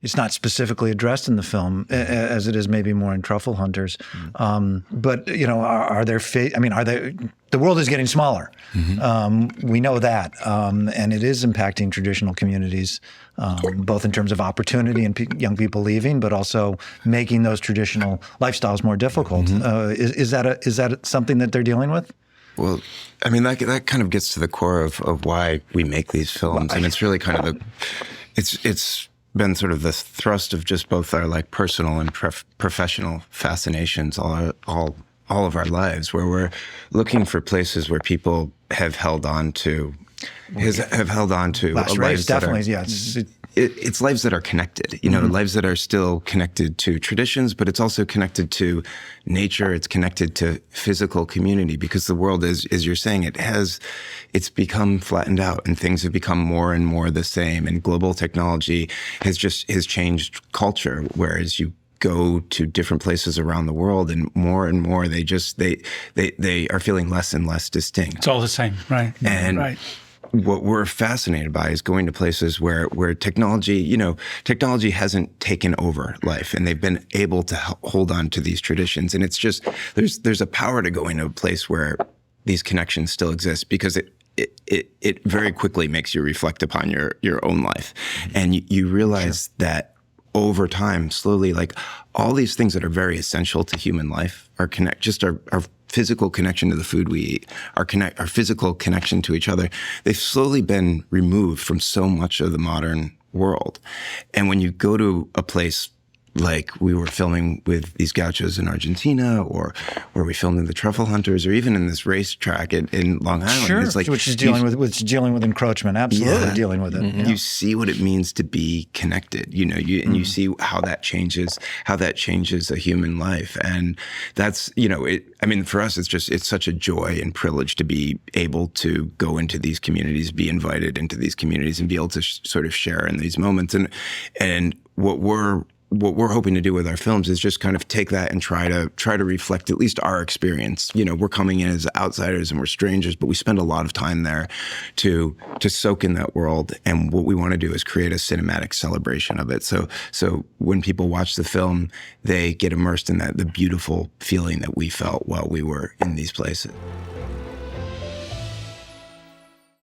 it's not specifically addressed in the film as it is maybe more in Truffle Hunters. But are there? The world is getting smaller. We know that, and it is impacting traditional communities, both in terms of opportunity and young people leaving, but also making those traditional lifestyles more difficult. Is that something that they're dealing with? Well, I mean, that kind of gets to the core of why we make these films, and it's really kind of it's been sort of the thrust of just both our like personal and professional fascinations all of our lives, where we're looking for places where people have held on to Last Race, definitely, it's lives that are connected, lives that are still connected to traditions, but it's also connected to nature. It's connected to physical community, because the world, as you're saying, it's become flattened out and things have become more and more the same. And global technology has changed culture, whereas you go to different places around the world and more they are feeling less and less distinct. It's all the same, right? And right. What we're fascinated by is going to places where technology hasn't taken over life, and they've been able to hold on to these traditions. And it's just, there's a power to going to a place where these connections still exist, because it very quickly makes you reflect upon your own life. And you realize that over time, slowly, like all these things that are very essential to human life our physical connection to the food we eat, our physical connection to each other, they've slowly been removed from so much of the modern world. And when you go to a place like we were filming with these gauchos in Argentina, or where we filmed in the Truffle Hunters, or even in this racetrack in Long Island. Sure, it's like, which is dealing with encroachment, absolutely dealing with it. You see what it means to be connected, and you see how that changes a human life. And that's, for us, it's such a joy and privilege to be able to go into these communities, be invited into these communities, and be able to sort of share in these moments. And what we're hoping to do with our films is just kind of take that and try to reflect at least our experience. We're coming in as outsiders and we're strangers, but we spend a lot of time there to soak in that world. And what we want to do is create a cinematic celebration of it. So when people watch the film, they get immersed in the beautiful feeling that we felt while we were in these places.